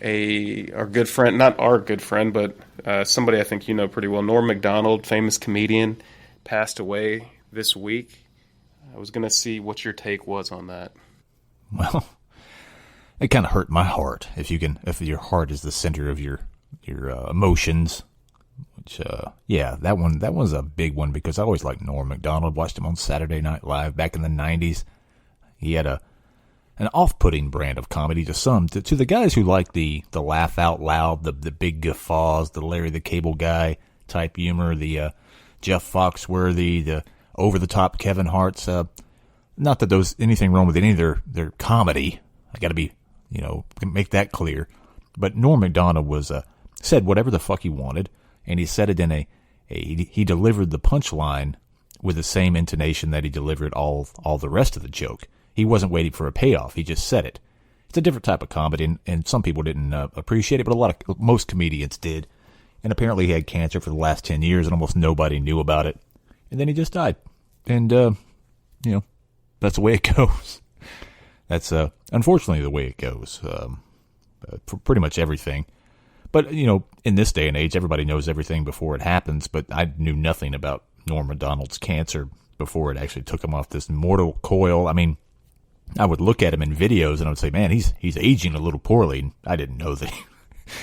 our good friend, not our good friend, but somebody I think you know pretty well, Norm Macdonald, famous comedian, passed away this week. I was going to see what your take was on that. Well, it kind of hurt my heart. If your heart is the center of your emotions, which that was a big one because I always liked Norm Macdonald. Watched him on Saturday Night Live back in the 90s. He had an off-putting brand of comedy to some. To the guys who like the laugh out loud, the big guffaws, the Larry the Cable Guy type humor, the Jeff Foxworthy, the over-the-top Kevin Hart's. Not that there's anything wrong with any of their comedy. I got to be, make that clear. But Norm Macdonald said whatever the fuck he wanted, and he said it in he delivered the punchline with the same intonation that he delivered all the rest of the joke. He wasn't waiting for a payoff. He just said it. It's a different type of comedy, and some people didn't appreciate it, but most comedians did. And apparently he had cancer for the last 10 years, and almost nobody knew about it. And then he just died. And, that's the way it goes. That's unfortunately the way it goes for pretty much everything. But, in this day and age, everybody knows everything before it happens, but I knew nothing about Norm Macdonald's cancer before it actually took him off this mortal coil. I mean, I would look at him in videos and I would say, man, he's aging a little poorly. I didn't know that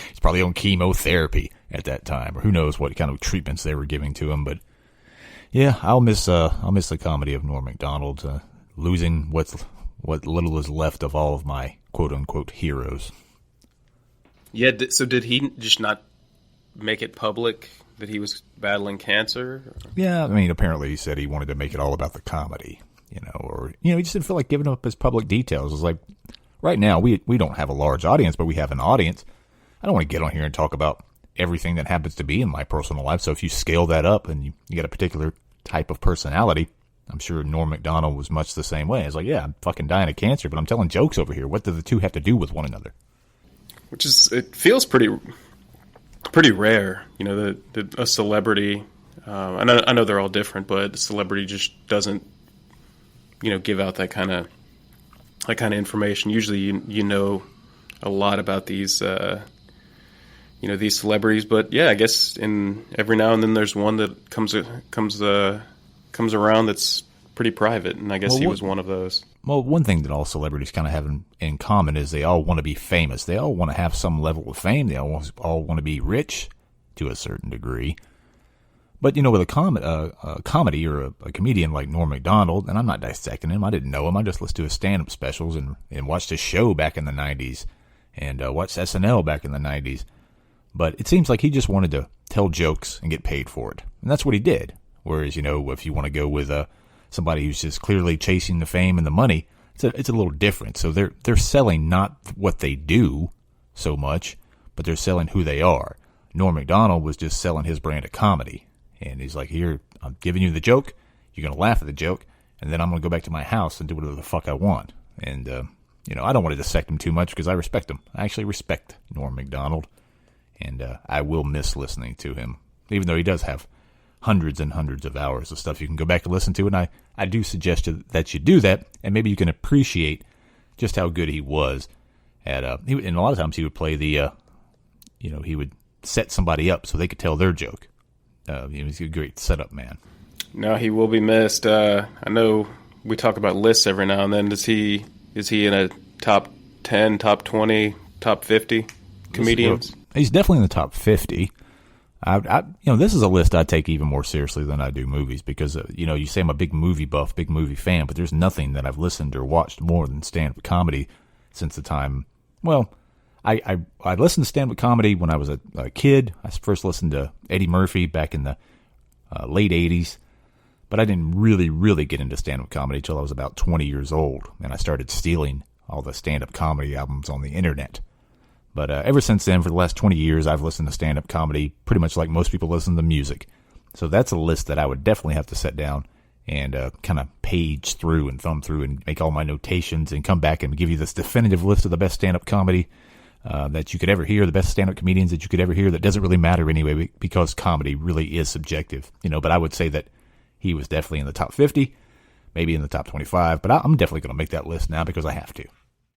he's probably on chemotherapy at that time, or who knows what kind of treatments they were giving to him. But yeah, I'll miss the comedy of Norm Macdonald, losing what little is left of all of my quote unquote heroes. Yeah. So did he just not make it public that he was battling cancer? Yeah. I mean, apparently he said he wanted to make it all about the comedy. He just didn't feel like giving up his public details. It's like, right now, we don't have a large audience, but we have an audience. I don't want to get on here and talk about everything that happens to be in my personal life. So if you scale that up and you get a particular type of personality, I'm sure Norm Macdonald was much the same way. It's like, yeah, I'm fucking dying of cancer, but I'm telling jokes over here. What do the two have to do with one another? It feels pretty rare, that a celebrity, I know they're all different, but a celebrity just doesn't, give out that kind of information. Usually, you know a lot about these, these celebrities. But yeah, I guess every now and then there's one that comes around that's pretty private, and I guess he was one of those. Well, one thing that all celebrities kind of have in common is they all want to be famous. They all want to have some level of fame. They all want to be rich to a certain degree. But, with a comedy or a comedian like Norm Macdonald, and I'm not dissecting him, I didn't know him, I just listened to his stand-up specials and watched his show back in the 90s and watched SNL back in the 90s. But it seems like he just wanted to tell jokes and get paid for it. And that's what he did. Whereas, if you want to go with somebody who's just clearly chasing the fame and the money, it's a little different. So they're selling not what they do so much, but they're selling who they are. Norm Macdonald was just selling his brand of comedy. And he's like, here, I'm giving you the joke. You're going to laugh at the joke. And then I'm going to go back to my house and do whatever the fuck I want. And, I don't want to dissect him too much because I respect him. I actually respect Norm Macdonald. And I will miss listening to him, even though he does have hundreds and hundreds of hours of stuff you can go back and listen to. And I do suggest that you do that. And maybe you can appreciate just how good he was at, and a lot of times he would play he would set somebody up so they could tell their joke. He's a great setup man. No, he will be missed. I know we talk about lists every now and then. Is he in a top 10, top 20, top 50 comedians? He's definitely in the top 50. This is a list I take even more seriously than I do movies because, you say I'm a big movie buff, big movie fan, but there's nothing that I've listened or watched more than stand-up comedy since the time, I listened to stand-up comedy when I was a kid. I first listened to Eddie Murphy back in the late 80s, but I didn't really, really get into stand-up comedy until I was about 20 years old, and I started stealing all the stand-up comedy albums on the internet. But ever since then, for the last 20 years, I've listened to stand-up comedy pretty much like most people listen to music. So that's a list that I would definitely have to sit down and kind of page through and thumb through and make all my notations and come back and give you this definitive list of the best stand-up comedy that you could ever hear, the best stand-up comedians that you could ever hear. That doesn't really matter anyway because comedy really is subjective, but I would say that he was definitely in the top 50, maybe in the top 25, but I'm definitely going to make that list now because I have to.